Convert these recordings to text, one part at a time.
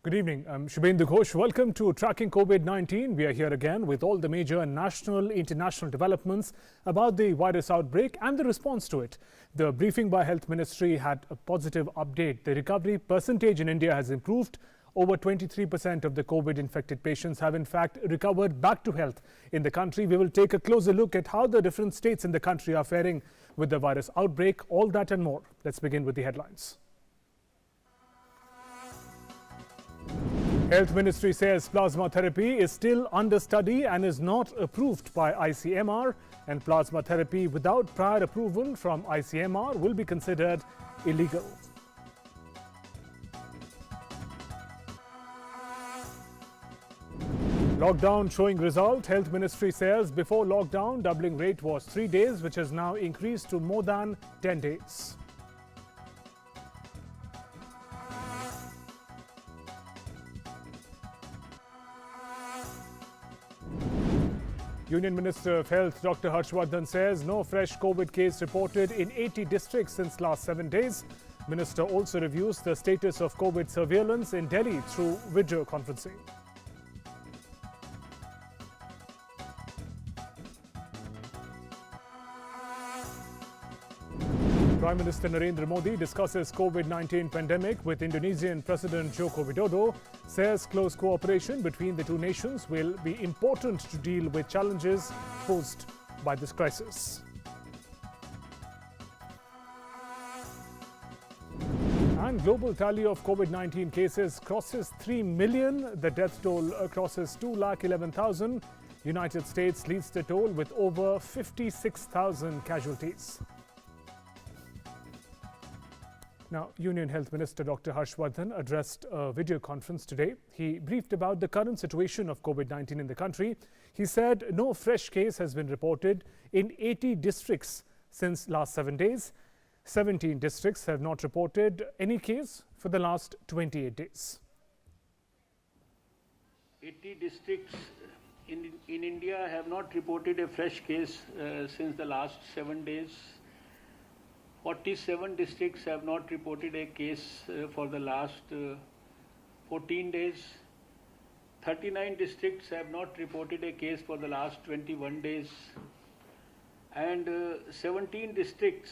Good evening. I'm Shubhendu Ghosh. Welcome to Tracking COVID-19. We are here again with all the major national, international developments about the virus outbreak and the response to it. The briefing by Health Ministry had a positive update. The recovery percentage in India has improved. Over 23% of the COVID-infected patients have in fact recovered back to health in the country. We will take a closer look at how the different states in the country are faring with the virus outbreak. All that and more. Let's begin with the headlines. Health Ministry says plasma therapy is still under study and is not approved by ICMR, and plasma therapy without prior approval from ICMR will be considered illegal. Lockdown showing result. Health Ministry says before lockdown doubling rate was 3 days, which has now increased to more than 10 days. Union Minister of Health Dr. Harshvardhan says no fresh COVID case reported in 80 districts since last 7 days. Minister also reviews the status of COVID surveillance in Delhi through video conferencing. Prime Minister Narendra Modi discusses COVID-19 pandemic with Indonesian President Joko Widodo, says close cooperation between the two nations will be important to deal with challenges posed by this crisis. And global tally of COVID-19 cases crosses 3 million. The death toll crosses 2,11,000. United States leads the toll with over 56,000 casualties. Now, Union Health Minister Dr. Harshvardhan addressed a video conference today. He briefed about the current situation of COVID-19 in the country. He said no fresh case has been reported in 80 districts since last 7 days. 17 districts have not reported any case for the last 28 days. 80 districts in India have not reported a fresh case since the last 7 days. 47 districts have not reported a case for the last 14 days. 39 districts have not reported a case for the last 21 days. And 17 districts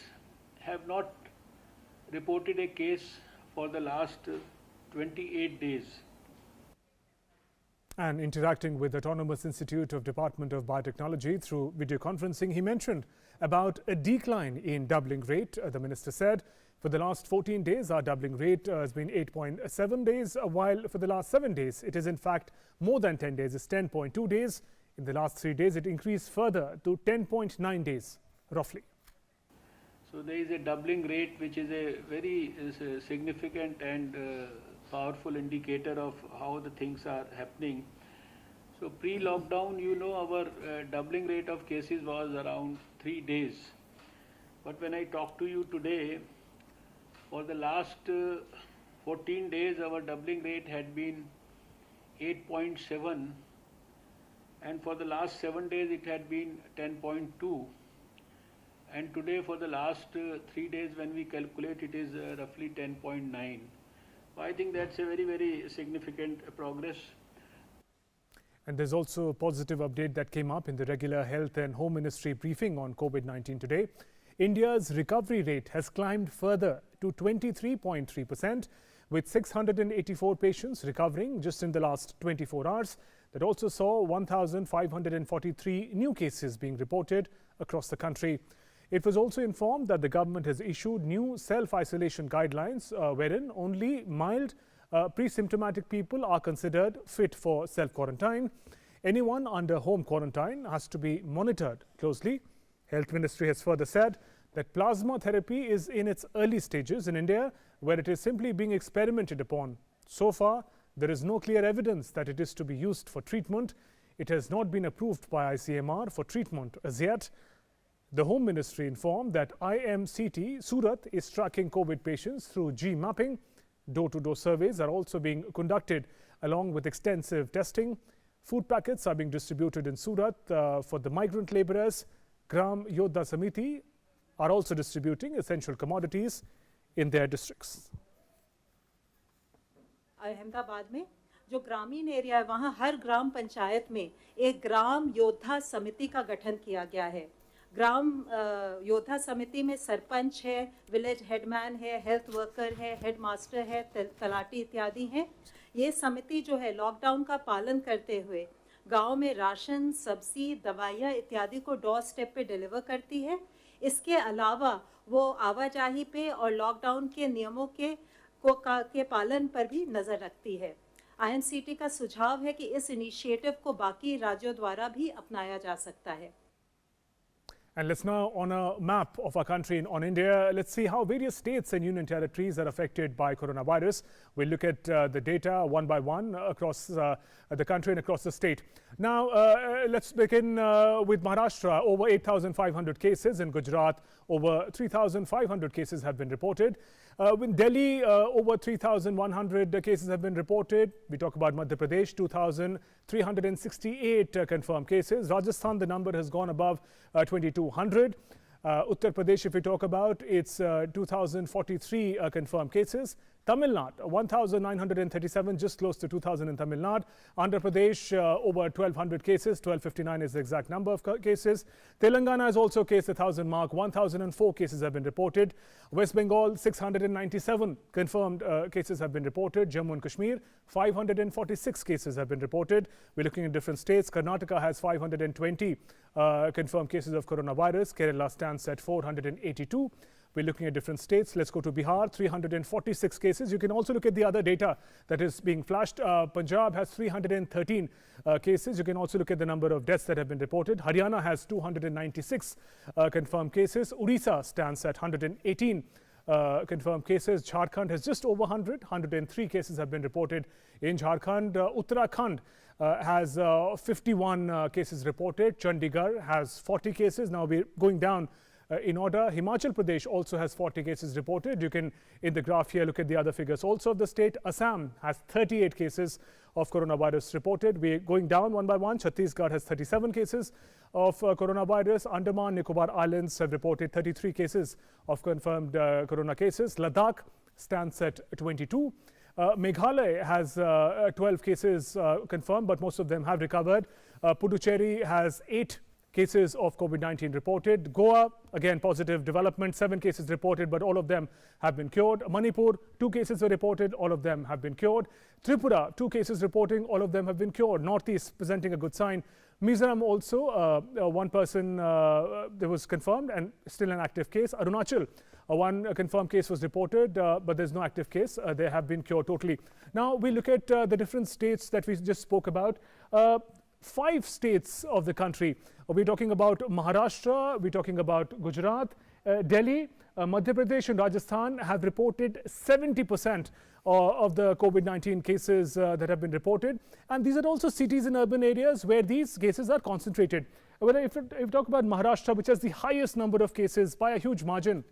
have not reported a case for the last 28 days. And interacting with Autonomous Institute of Department of Biotechnology through video conferencing, he mentioned about a decline in doubling rate. The minister said for the last 14 days, our doubling rate has been 8.7 days, while for the last 7 days, it is in fact more than 10 days, it's 10.2 days. In the last 3 days, it increased further to 10.9 days, roughly. So there is a doubling rate, which is a very significant and powerful indicator of how the things are happening. So pre-lockdown, our doubling rate of cases was around 3 days. But when I talk to you today, for the last 14 days, our doubling rate had been 8.7, and for the last 7 days, it had been 10.2. And today, for the last 3 days, when we calculate, it is roughly 10.9. I think that's a very, very significant progress. And there's also a positive update that came up in the regular Health and Home Ministry briefing on COVID-19 today. India's recovery rate has climbed further to 23.3%, with 684 patients recovering just in the last 24 hours. That also saw 1,543 new cases being reported across the country. It was also informed that the government has issued new self-isolation guidelines wherein only mild pre-symptomatic people are considered fit for self-quarantine. Anyone under home quarantine has to be monitored closely. Health Ministry has further said that plasma therapy is in its early stages in India, where it is simply being experimented upon. So far, there is no clear evidence that it is to be used for treatment. It has not been approved by ICMR for treatment as yet. The Home Ministry informed that IMCT Surat is tracking COVID patients through G-mapping. Door-to-door surveys are also being conducted along with extensive testing. Food packets are being distributed in Surat for the migrant laborers. Gram Yodha Samiti are also distributing essential commodities in their districts. Ahmedabad में जो ग्रामीण area है वहाँ हर ग्राम पंचायत में एक ग्राम योद्धा समिति का गठन किया गया है। ग्राम योद्धा समिति में सरपंच है, विलेज हेडमैन है, हेल्थ वर्कर है, हेड मास्टर है, तलाटी इत्यादि हैं। ये समिति जो है लॉकडाउन का पालन करते हुए गांव में राशन, सब्जी, दवाइयाँ इत्यादि को डोर स्टेप पे डिलीवर करती है। इसके अलावा वो आवाजाही पे और लॉकडाउन के नियमों के पालन पर भी नज़र रखती है। INCT का सुझाव है कि इस इनिशिएटिव को बाकी राज्यों द्वारा भी अपनाया जा सकता है। And let's now, on a map of our country on India, let's see how various states and union territories are affected by coronavirus. We'll look at the data one by one across the country and across the state. Now, let's begin with Maharashtra. Over 8,500 cases. In Gujarat, over 3,500 cases have been reported. In Delhi, over 3,100 cases have been reported. We talk about Madhya Pradesh, 2,368 confirmed cases. Rajasthan, the number has gone above 2,200. Uttar Pradesh, if we talk about, it's 2,043 confirmed cases. Tamil Nadu, 1,937, just close to 2,000 in Tamil Nadu. Andhra Pradesh, over 1,200 cases, 1,259 is the exact number of cases. Telangana has also cased the 1,000 mark, 1,004 cases have been reported. West Bengal, 697 confirmed cases have been reported. Jammu and Kashmir, 546 cases have been reported. We're looking at different states. Karnataka has 520 confirmed cases of coronavirus. Kerala stands at 482. We're looking at different states. Let's go to Bihar, 346 cases. You can also look at the other data that is being flashed. Punjab has 313 cases. You can also look at the number of deaths that have been reported. Haryana has 296 confirmed cases. Odisha stands at 118 confirmed cases. Jharkhand has just over 100. 103 cases have been reported in Jharkhand. Uttarakhand has 51 cases reported. Chandigarh has 40 cases. Now we're going down in order. Himachal Pradesh also has 40 cases reported. You can, in the graph here, look at the other figures also of the state. Assam has 38 cases of coronavirus reported. We're going down one by one. Chhattisgarh has 37 cases of coronavirus. Andaman Nicobar Islands have reported 33 cases of confirmed corona cases. Ladakh stands at 22. Meghalaya has 12 cases confirmed, but most of them have recovered. Puducherry has 8 cases of COVID-19 reported. Goa, again, positive development, 7 cases reported, but all of them have been cured. Manipur, 2 cases were reported, all of them have been cured. Tripura, 2 cases reporting, all of them have been cured. Northeast presenting a good sign. Mizoram also, one person there was confirmed and still an active case. Arunachal, one confirmed case was reported, but there's no active case. They have been cured totally. Now we look at the different states that we just spoke about. 5 states of the country. We're talking about Maharashtra, we're talking about Gujarat, Delhi, Madhya Pradesh and Rajasthan have reported 70% of the COVID-19 cases that have been reported. And these are also cities and urban areas where these cases are concentrated. Well, if you talk about Maharashtra, which has the highest number of cases by a huge margin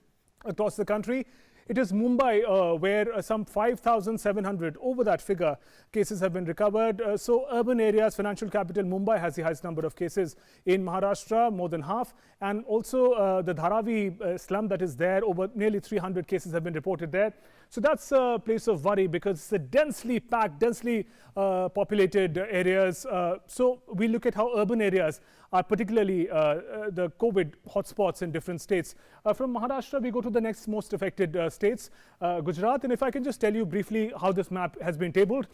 across the country, it is Mumbai where some 5,700 over that figure cases have been recovered. So urban areas, financial capital Mumbai has the highest number of cases in Maharashtra, more than half. And also the Dharavi slum that is there, over nearly 300 cases have been reported there. So that's a place of worry because it's a densely packed, densely populated areas. So we look at how urban areas are particularly the COVID hotspots in different states. From Maharashtra, we go to the next most affected states, Gujarat. And if I can just tell you briefly how this map has been tabled.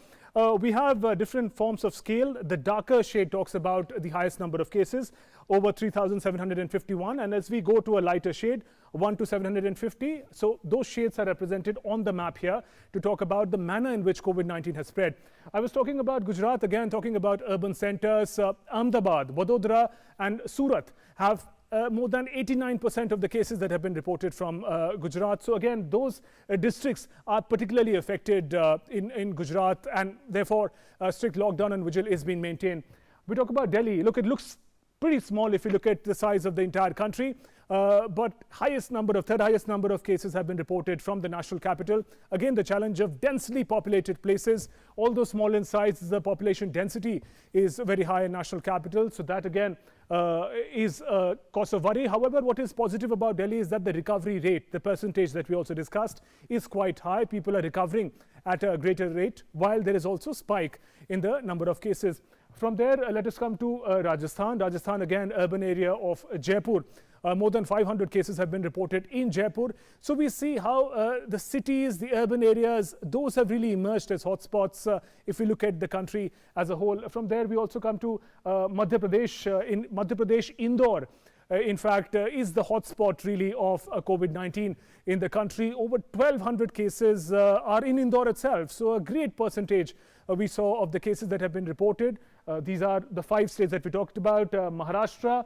We have different forms of scale. The darker shade talks about the highest number of cases, over 3,751. And as we go to a lighter shade, 1 to 750. So those shades are represented on the map here to talk about the manner in which COVID-19 has spread. I was talking about Gujarat, again talking about urban centers. Ahmedabad, Vadodara and Surat have more than 89% of the cases that have been reported from Gujarat. So again, those districts are particularly affected in Gujarat, and therefore strict lockdown and vigil is being maintained. We talk about Delhi. Look, it looks pretty small if you look at the size of the entire country. But third highest number of cases have been reported from the national capital. Again, the challenge of densely populated places. Although small in size, the population density is very high in national capital. So that again is a cause of worry. However, what is positive about Delhi is that the recovery rate, the percentage that we also discussed, is quite high. People are recovering at a greater rate, while there is also spike in the number of cases. From there, let us come to Rajasthan. Rajasthan, again, urban area of Jaipur. More than 500 cases have been reported in Jaipur. So we see how the cities, the urban areas, those have really emerged as hotspots if we look at the country as a whole. From there, we also come to Madhya Pradesh. In Madhya Pradesh, Indore, in fact, is the hotspot really of COVID-19 in the country. Over 1,200 cases are in Indore itself. So a great percentage we saw of the cases that have been reported. These are the 5 states that we talked about: Maharashtra,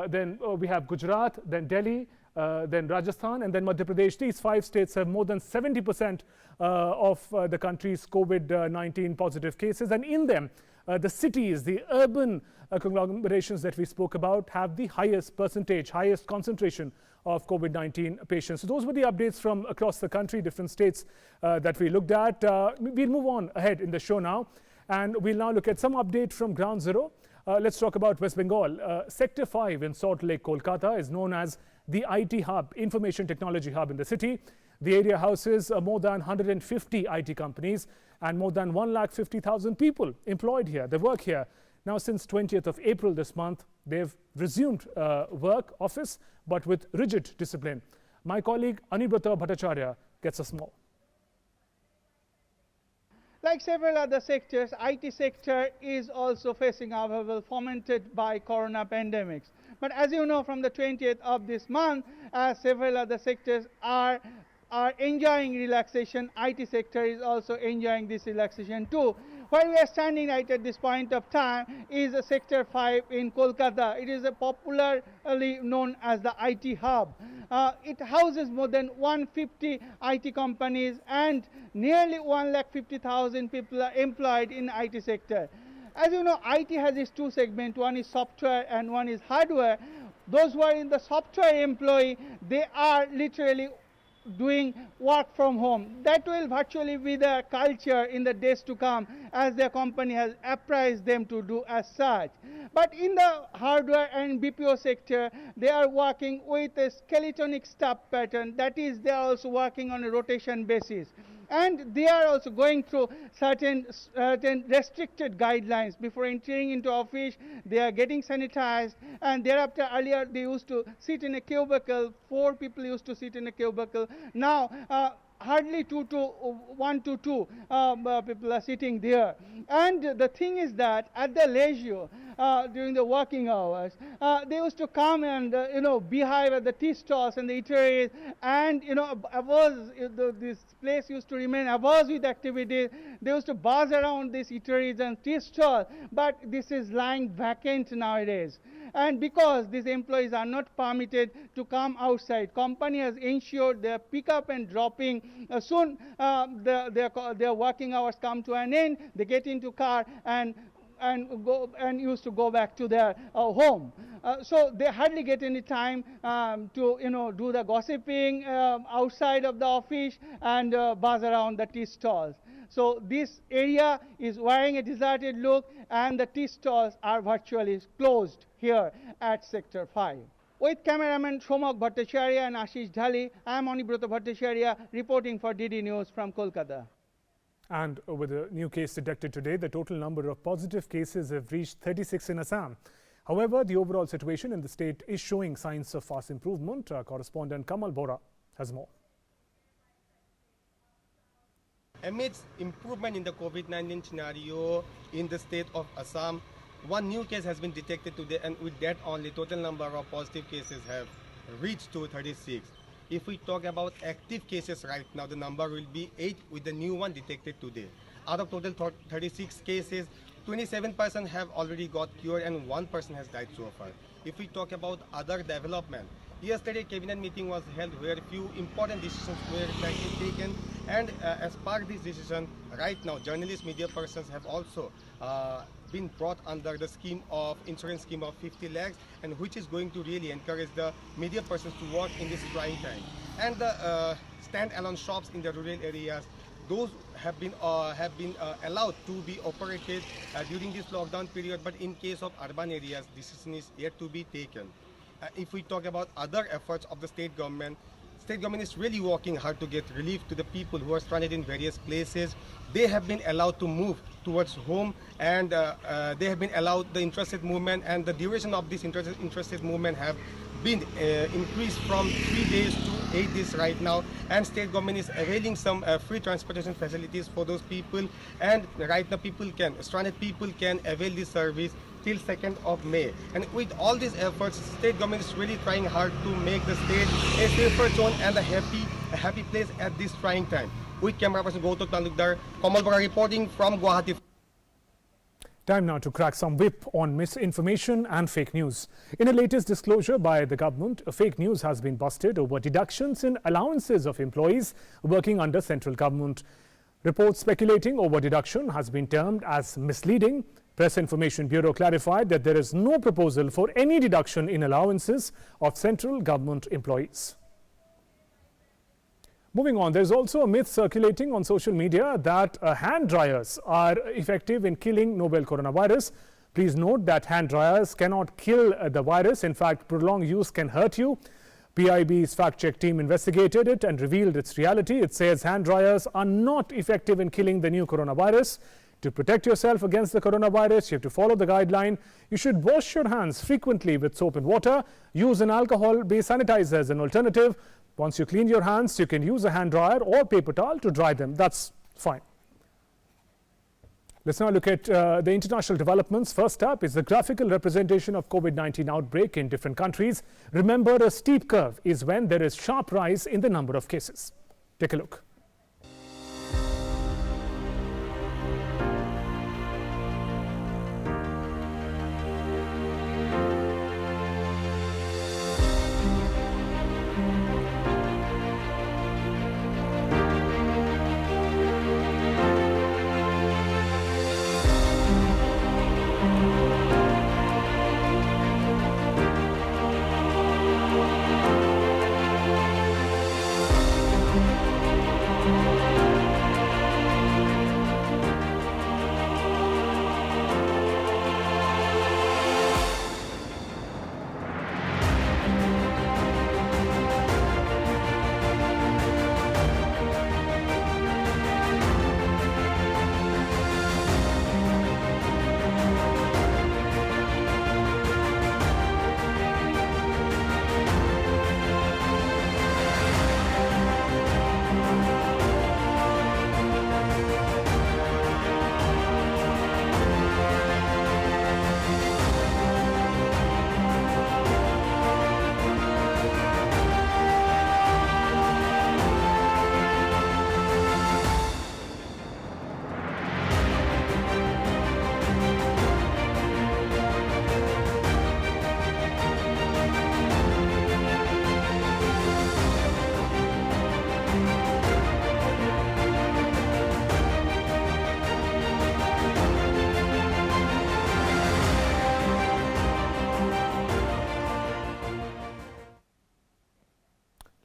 then we have Gujarat, then Delhi, then Rajasthan, and then Madhya Pradesh. These 5 states have more than 70% of the country's COVID-19 positive cases. And in them, the cities, the urban conglomerations that we spoke about have the highest percentage, highest concentration of COVID-19 patients. So those were the updates from across the country, different states that we looked at. We'll move on ahead in the show now, and we'll now look at some update from Ground Zero. Let's talk about West Bengal. Sector 5 in Salt Lake, Kolkata is known as the IT hub, information technology hub in the city. The area houses more than 150 IT companies and more than 150,000 people employed here. They work here. Now, since 20th of April this month, they've resumed work, office, but with rigid discipline. My colleague Anibrata Bhattacharya gets us more. Like several other sectors, IT sector is also facing upheaval fomented by corona pandemics. But as you know, from the 20th of this month, as several other sectors are enjoying relaxation, IT sector is also enjoying this relaxation too. Where we are standing right at this point of time is Sector 5 in Kolkata. It is popularly known as the IT hub. It houses more than 150 IT companies and nearly 150,000 people are employed in IT sector. As you know, IT has its 2 segments. One is software and one is hardware. Those who are in the software employee, they are literally doing work from home. That will virtually be the culture in the days to come, as their company has apprised them to do as such. But in the hardware and BPO sector, they are working with a skeletonic staff pattern. That is, they are also working on a rotation basis. And they are also going through certain restricted guidelines. Before entering into office, they are getting sanitized, and thereafter, earlier they used to sit in a cubicle. 4 people used to sit in a cubicle. Now, hardly 1 to 2 people are sitting there. And the thing is that at the leisure, during the working hours, they used to come and beehive at the tea stalls and the eateries, and this place used to remain abuzz with activities. They used to buzz around these eateries and tea stalls, but this is lying vacant nowadays. And because these employees are not permitted to come outside, company has ensured their pickup and dropping. Soon their working hours come to an end. They get into car and used to go back to their home. So they hardly get any time to do the gossiping outside of the office and buzz around the tea stalls. So this area is wearing a deserted look, and the tea stalls are virtually closed here at Sector 5. With cameraman Shomak Bhattacharya and Ashish Dhali, I am Anibrata Bhattacharya reporting for DD News from Kolkata. And with a new case detected today, the total number of positive cases have reached 36 in Assam. However, the overall situation in the state is showing signs of fast improvement. Our correspondent Kamal Bora has more. Amidst improvement in the COVID-19 scenario in the state of Assam, 1 new case has been detected today, and with that only total number of positive cases have reached to 36. If we talk about active cases right now, the number will be 8 with the new one detected today. Out of total 36 cases, 27% have already got cured and 1% has died so far. If we talk about other development, yesterday cabinet meeting was held where few important decisions were taken, and as part of this decision, right now journalists, media persons have also been brought under the insurance scheme of 50 lakhs, and which is going to really encourage the media persons to work in this trying time. And the stand-alone shops in the rural areas, those have been allowed to be operated during this lockdown period. But in case of urban areas, decision is yet to be taken. If we talk about other efforts of the state government is really working hard to get relief to the people who are stranded in various places. They have been allowed to move towards home, and they have been allowed the interested movement, and the duration of this interested movement have been increased from 3 days to 8 days right now, and state government is availing some free transportation facilities for those people, and right now stranded people can avail this service till 2nd of May. And with all these efforts, state government is really trying hard to make the state a safer zone and a happy place at this trying time. With camera person Gautam Talukdar, Kamal Bora reporting from Guwahati. Time now to crack some whip on misinformation and fake news. In a latest disclosure by the government, fake news has been busted over deductions in allowances of employees working under central government. Reports speculating over deduction has been termed as misleading. Press Information Bureau clarified that there is no proposal for any deduction in allowances of central government employees. Moving on, there's also a myth circulating on social media that hand dryers are effective in killing novel coronavirus. Please note that hand dryers cannot kill the virus. In fact, prolonged use can hurt you. PIB's fact-check team investigated it and revealed its reality. It says hand dryers are not effective in killing the new coronavirus. To protect yourself against the coronavirus, you have to follow the guideline. You should wash your hands frequently with soap and water. Use an alcohol-based sanitizer as an alternative. Once you clean your hands, you can use a hand dryer or paper towel to dry them. That's fine. Let's now look at the international developments. First up is the graphical representation of COVID-19 outbreak in different countries. Remember, a steep curve is when there is sharp rise in the number of cases. Take a look.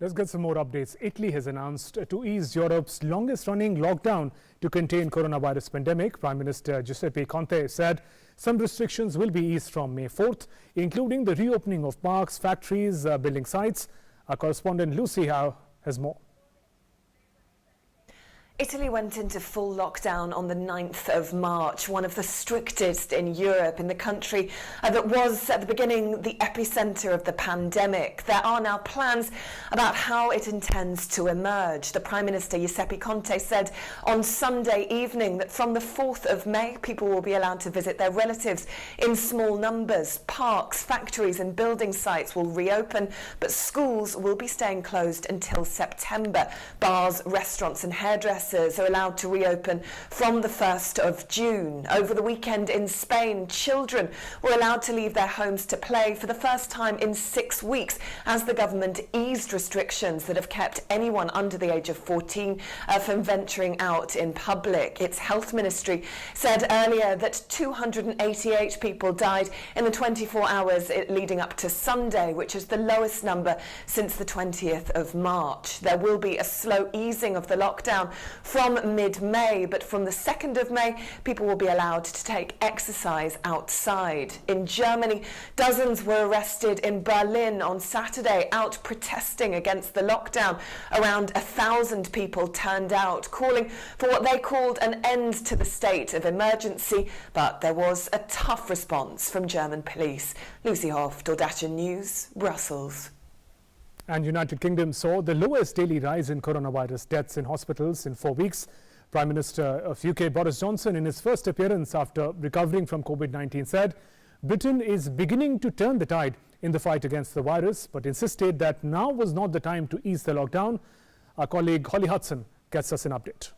Let's get some more updates. Italy has announced to ease Europe's longest-running lockdown to contain coronavirus pandemic. Prime Minister Giuseppe Conte said some restrictions will be eased from May 4th, including the reopening of parks, factories, building sites. Our correspondent Lucy Howe has more. Italy went into full lockdown on the 9th of March, one of the strictest in Europe, in the country that was at the beginning the epicenter of the pandemic. There are now plans about how it intends to emerge. The Prime Minister Giuseppe Conte said on Sunday evening that from the 4th of May, people will be allowed to visit their relatives in small numbers. Parks, factories and building sites will reopen, but schools will be staying closed until September. Bars, restaurants and hairdressers are allowed to reopen from the 1st of June. Over the weekend in Spain, children were allowed to leave their homes to play for the first time in 6 weeks as the government eased restrictions that have kept anyone under the age of 14 from venturing out in public. Its health ministry said earlier that 288 people died in the 24 hours leading up to Sunday, which is the lowest number since the 20th of March. There will be a slow easing of the lockdown from mid-May, but from the 2nd of May, people will be allowed to take exercise outside. In Germany, dozens were arrested in Berlin on Saturday, out protesting against the lockdown. Around 1,000 people turned out, calling for what they called an end to the state of emergency, but there was a tough response from German police. Lucy Hoff, Dordashen News, Brussels. And United Kingdom saw the lowest daily rise in coronavirus deaths in hospitals in 4 weeks. Prime Minister of UK Boris Johnson, in his first appearance after recovering from Covid-19, said Britain is beginning to turn the tide in the fight against the virus, but insisted that now was not the time to ease the lockdown. Our colleague Holly Hudson gets us an update.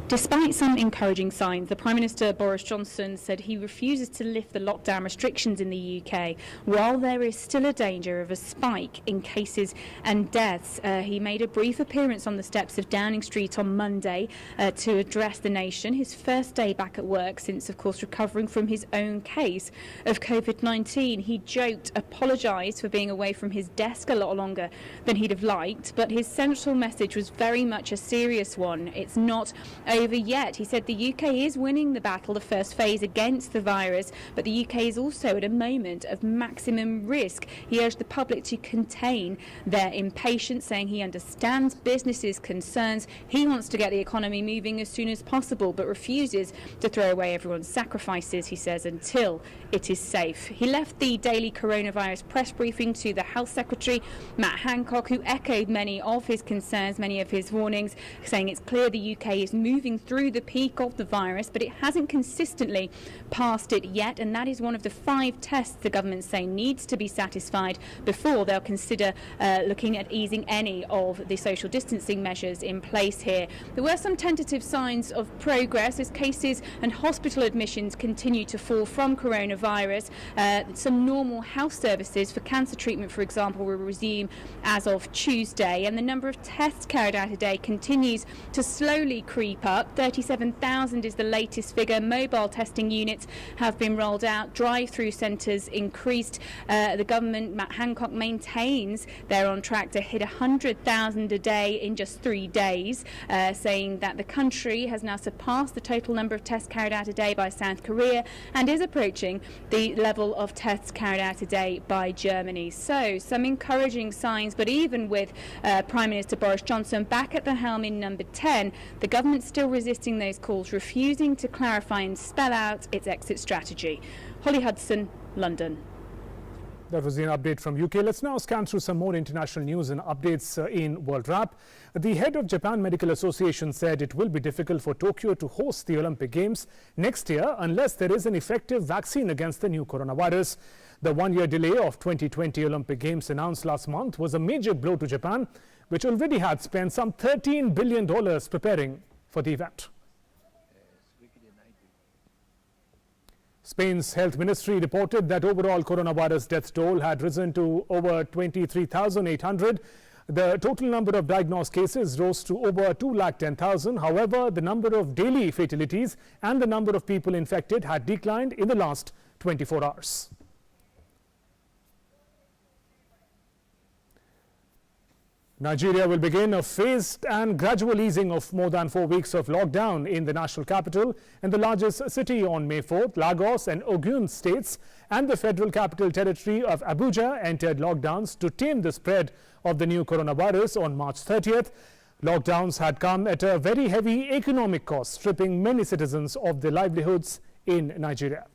Despite some encouraging signs, the Prime Minister Boris Johnson said he refuses to lift the lockdown restrictions in the UK while there is still a danger of a spike in cases and deaths. He made a brief appearance on the steps of Downing Street on Monday to address the nation, his first day back at work since, of course, recovering from his own case of Covid-19. He joked, apologised for being away from his desk a lot longer than he'd have liked, but his central message was very much a serious one. It's not over yet. He said the UK is winning the battle, the first phase against the virus, but the UK is also at a moment of maximum risk. He urged the public to contain their impatience, saying he understands businesses' concerns. He wants to get the economy moving as soon as possible, but refuses to throw away everyone's sacrifices, he says, until it is safe. He left the daily coronavirus press briefing to the Health Secretary, Matt Hancock, who echoed many of his concerns, many of his warnings, saying it's clear the UK is moving through the peak of the virus, but it hasn't consistently passed it yet, and that is one of the 5 tests the government say needs to be satisfied before they'll consider looking at easing any of the social distancing measures in place here. There were some tentative signs of progress as cases and hospital admissions continue to fall from coronavirus. Some normal health services for cancer treatment, for example, will resume as of Tuesday, and the number of tests carried out a day continues to slowly creep up. 37,000 is the latest figure. Mobile testing units have been rolled out. Drive-through centres increased. The government, Matt Hancock, maintains they're on track to hit 100,000 a day in just 3 days, saying that the country has now surpassed the total number of tests carried out a day by South Korea and is approaching the level of tests carried out a day by Germany. So some encouraging signs, but even with Prime Minister Boris Johnson back at the helm in number 10, the government still resisting those calls, refusing to clarify and spell out its exit strategy. Holly Hudson, London. That was the update from UK. Let's now scan through some more international news and updates in World Wrap. The head of Japan Medical Association said it will be difficult for Tokyo to host the Olympic Games next year unless there is an effective vaccine against the new coronavirus. The one-year delay of 2020 Olympic Games announced last month was a major blow to Japan, which already had spent some $13 billion preparing for the event. Spain's health ministry reported that overall coronavirus death toll had risen to over 23,800. The total number of diagnosed cases rose to over 210,000. However, the number of daily fatalities and the number of people infected had declined in the last 24 hours. Nigeria will begin a phased and gradual easing of more than 4 weeks of lockdown in the national capital and the largest city on May 4th. Lagos and Ogun states and the Federal Capital Territory of Abuja entered lockdowns to tame the spread of the new coronavirus on March 30th. Lockdowns had come at a very heavy economic cost, stripping many citizens of their livelihoods in Nigeria.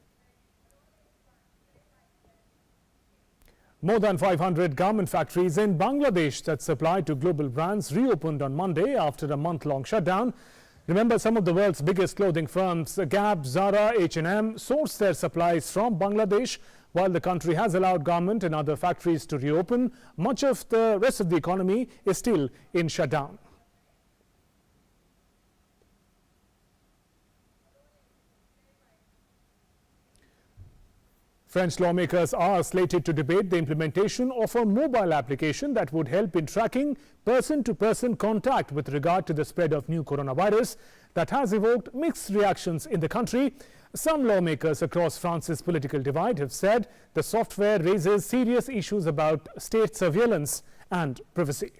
More than 500 garment factories in Bangladesh that supply to global brands reopened on Monday after a month-long shutdown. Remember, some of the world's biggest clothing firms, Gap, Zara, H&M, source their supplies from Bangladesh. While the country has allowed garment and other factories to reopen, much of the rest of the economy is still in shutdown. French lawmakers are slated to debate the implementation of a mobile application that would help in tracking person-to-person contact with regard to the spread of new coronavirus that has evoked mixed reactions in the country. Some lawmakers across France's political divide have said the software raises serious issues about state surveillance and privacy.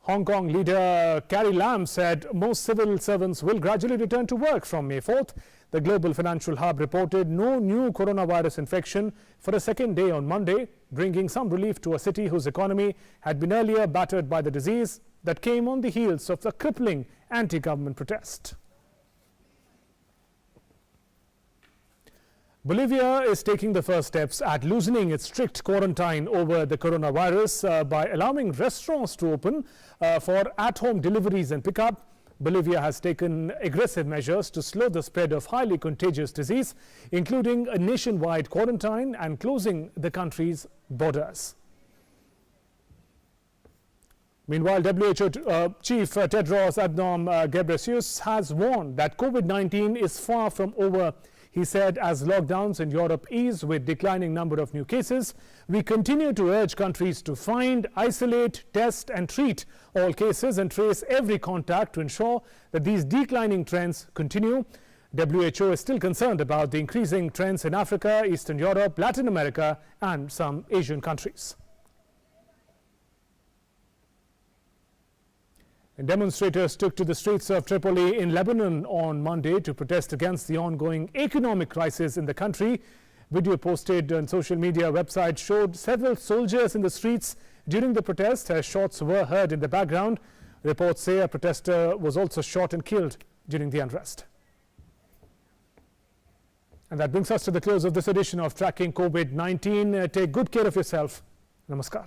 Hong Kong leader Carrie Lam said most civil servants will gradually return to work from May 4th. The global financial hub reported no new coronavirus infection for a second day on Monday, bringing some relief to a city whose economy had been earlier battered by the disease that came on the heels of the crippling anti-government protest. Bolivia is taking the first steps at loosening its strict quarantine over the coronavirus by allowing restaurants to open for at-home deliveries and pickup. Bolivia has taken aggressive measures to slow the spread of highly contagious disease, including a nationwide quarantine and closing the country's borders. Meanwhile, WHO Chief Tedros Adhanom Ghebreyesus has warned that COVID-19 is far from over. He said as lockdowns in Europe ease with declining number of new cases, we continue to urge countries to find, isolate, test and treat all cases and trace every contact to ensure that these declining trends continue. WHO is still concerned about the increasing trends in Africa, Eastern Europe, Latin America and some Asian countries. And demonstrators took to the streets of Tripoli in Lebanon on Monday to protest against the ongoing economic crisis in the country. Video posted on social media website showed several soldiers in the streets during the protest as shots were heard in the background. Reports say a protester was also shot and killed during the unrest. And that brings us to the close of this edition of Tracking COVID-19. Take good care of yourself. Namaskar.